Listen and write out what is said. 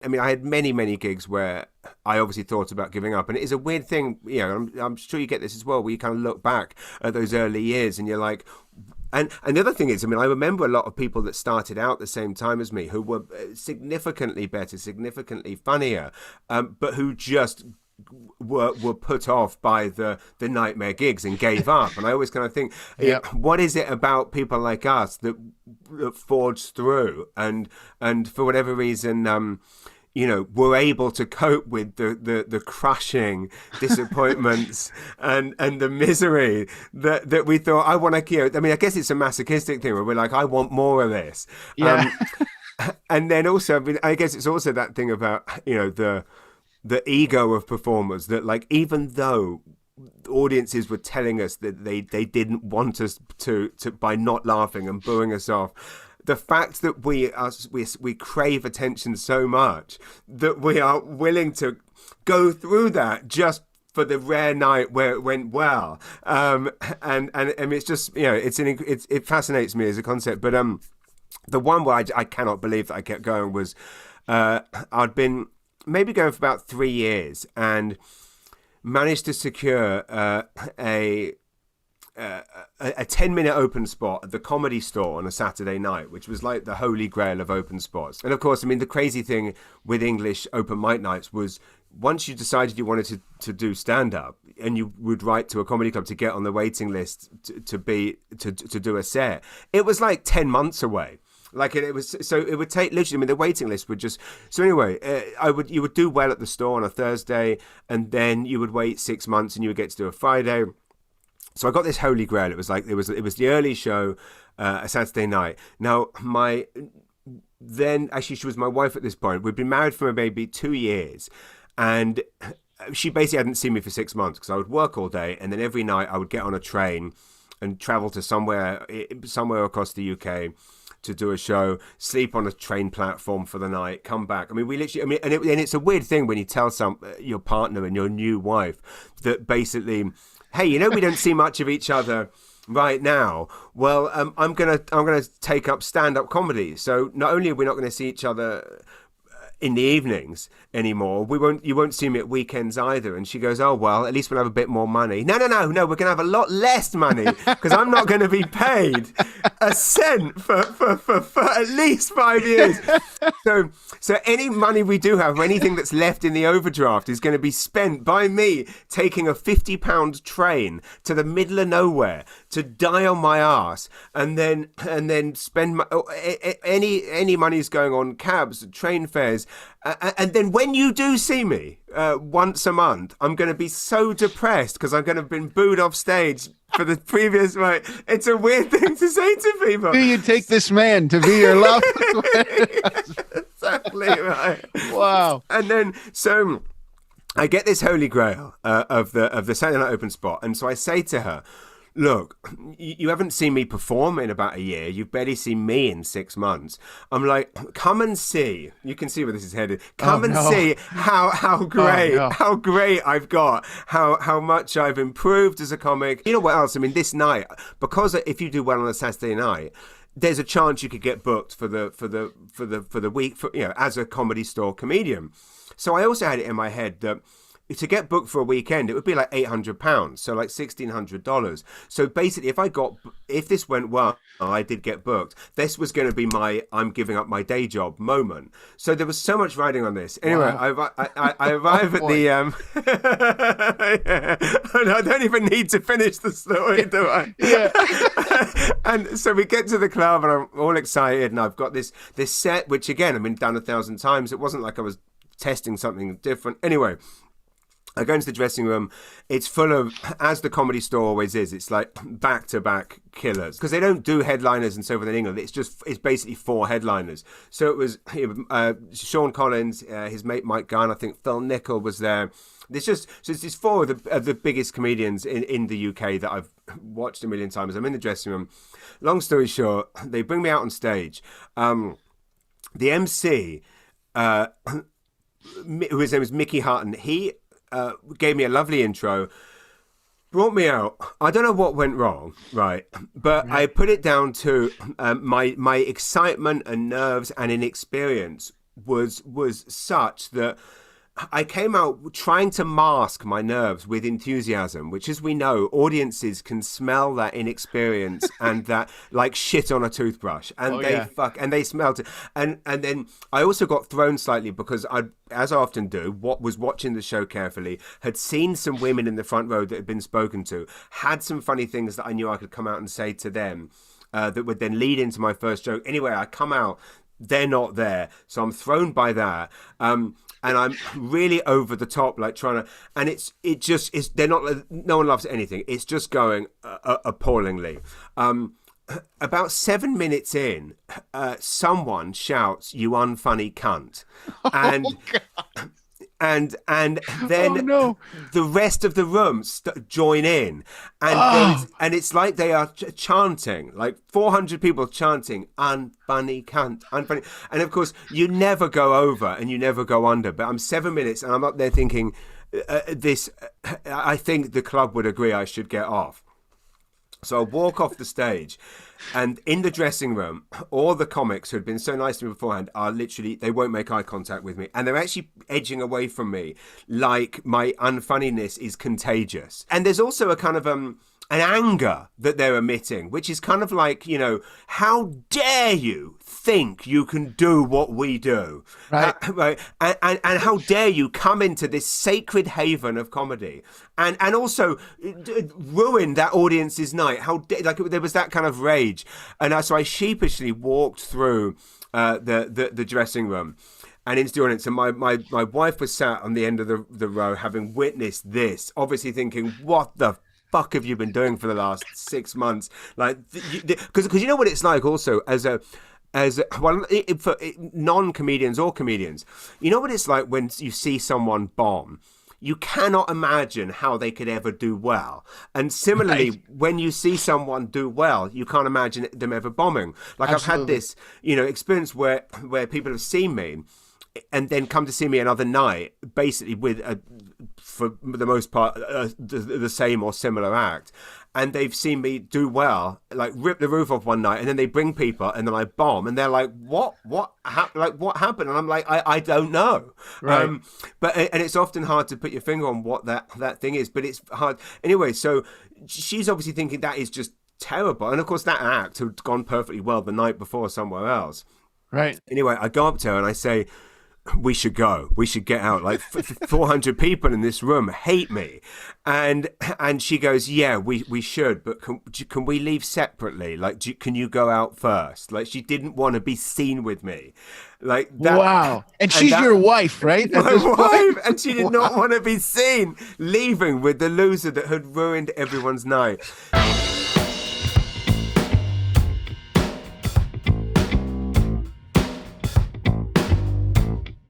I mean, I had many, many gigs where I obviously thought about giving up. And it is a weird thing, you know, I'm sure you get this as well, where you kind of look back at those early years and you're like, and the other thing is, I mean, I remember a lot of people that started out the same time as me who were significantly better, significantly funnier, but who just were put off by the nightmare gigs and gave up. And I always kind of think, Yeah. what is it about people like us that forged through and for whatever reason, you know, we're able to cope with the crushing disappointments and the misery that we thought, I want to, you know, I mean, I guess it's a masochistic thing where we're like, I want more of this. Yeah. And then also, I mean, I guess it's also that thing about, you know, the ego of performers that, like, even though audiences were telling us that they didn't want us to by not laughing and booing us off, the fact that we crave attention so much that we are willing to go through that just for the rare night where it went well, and it's just, you know, it fascinates me as a concept. But the one where I cannot believe that I kept going was I'd been maybe going for about 3 years and managed to secure a 10-minute open spot at the Comedy Store on a Saturday night, which was like the holy grail of open spots. And of course, I mean, the crazy thing with English open mic nights was once you decided you wanted to do stand-up and you would write to a comedy club to get on the waiting list to do a set, it was like 10 months away. Like it was, so it would take literally. I mean, the waiting list would just. So anyway, you would do well at the store on a Thursday, and then you would wait 6 months, and you would get to do a Friday. So I got this holy grail. It was like it was the early show, a Saturday night. Now actually she was my wife at this point. We'd been married for maybe 2 years, and she basically hadn't seen me for 6 months because I would work all day, and then every night I would get on a train and travel to somewhere across the UK to do a show, sleep on a train platform for the night, come back. I mean, we literally, I mean, and it's a weird thing when you tell your partner and your new wife that basically, hey, you know, we don't see much of each other right now. Well, I'm gonna take up stand-up comedy. So not only are we not going to see each other in the evenings anymore, you won't see me at weekends either. And she goes, oh, well, at least we'll have a bit more money. No, we're gonna have a lot less money because I'm not going to be paid a cent for at least 5 years. So any money we do have, or anything that's left in the overdraft, is going to be spent by me taking a £50 train to the middle of nowhere to die on my ass, and then spend any money's going on cabs, train fares. And then when you do see me once a month, I'm going to be so depressed because I'm going to have been booed off stage for the previous night. It's a weird thing to say to people. Do you take this man to be your love? Exactly right. Wow. And then so I get this holy grail of the Saturday night open spot, and so I say to her, look, you haven't seen me perform in about a year. You've barely seen me in 6 months. I'm like, come and see. You can see where this is headed. Come and see how great I've got, how much I've improved as a comic. You know what else? I mean, this night, because if you do well on a Saturday night, there's a chance you could get booked for the week, you know, as a Comedy Store comedian. So I also had it in my head that to get booked for a weekend, it would be like £800, so like $1,600. So basically, if this went well, I did get booked, this was going to be my I'm giving up my day job moment. So there was so much riding on this. Anyway, wow. I arrive at the I don't even need to finish the story, do I? Yeah. And so we get to the club, and I'm all excited, and I've got this set, which again I've been done 1,000 times. It wasn't like I was testing something different. Anyway, I go into the dressing room. It's full of, as the Comedy Store always is, it's like back-to-back killers. Because they don't do headliners and so forth in England. It's basically 4 headliners. So it was Sean Collins, his mate Mike Gunn, I think Phil Nichol was there. It's 4 of the biggest comedians in the UK that I've watched a million times. I'm in the dressing room. Long story short, they bring me out on stage. The MC, whose name is Mickey Hutton, he gave me a lovely intro, brought me out. I don't know what went wrong, right? But I put it down to my excitement and nerves and inexperience was such that I came out trying to mask my nerves with enthusiasm, which, as we know, audiences can smell that inexperience and that like shit on a toothbrush, and they smelled it. And then I also got thrown slightly because I, as I often do, was watching the show carefully, had seen some women in the front row that had been spoken to, had some funny things that I knew I could come out and say to them. That would then lead into my first joke. Anyway, I come out, they're not there, so I'm thrown by that. And I'm really over the top, like trying to, and it's they're not, no one loves anything. It's just going appallingly. About 7 minutes in, someone shouts, "You unfunny cunt," and. And then the rest of the room join in, and it's like they are chanting, like 400 people chanting, "Unfunny cunt, unfunny." And of course, you never go over and you never go under. But I'm 7 minutes, and I'm up there thinking, I think the club would agree I should get off. So I walk off the stage, and in the dressing room, all the comics who had been so nice to me beforehand are literally, they won't make eye contact with me. And they're actually edging away from me like my unfunniness is contagious. And there's also a kind of an anger that they're emitting, which is kind of like, you know, how dare you think you can do what we do, right? Right, and how dare you come into this sacred haven of comedy and also ruin that audience's night? Like there was that kind of rage, and so I sheepishly walked through the dressing room and into the audience, and my wife was sat on the end of the row, having witnessed this, obviously thinking, what the fuck have you been doing for the last 6 months? Like, because you know what it's like also for non-comedians or comedians, you know what it's like when you see someone bomb. You cannot imagine how they could ever do well. And similarly, right, when you see someone do well, you can't imagine them ever bombing. Like, absolutely. I've had this, you know, experience where people have seen me and then come to see me another night, basically with, for the most part, the same or similar act. And they've seen me do well, like rip the roof off one night, and then they bring people, and then I bomb, and they're like, "What happened?" And I'm like, "I don't know." Right. And it's often hard to put your finger on what that thing is, but it's hard anyway. So she's obviously thinking that is just terrible, and of course that act had gone perfectly well the night before somewhere else. Right. Anyway, I go up to her and I say, "We should go. We should get out. Like 400 people in this room hate me." And she goes, "Yeah, we should, but can we leave separately? Like, can you go out first?" Like, she didn't want to be seen with me. Like that. Wow. And she's your wife, right? My wife, and she did not want to be seen leaving with the loser that had ruined everyone's night.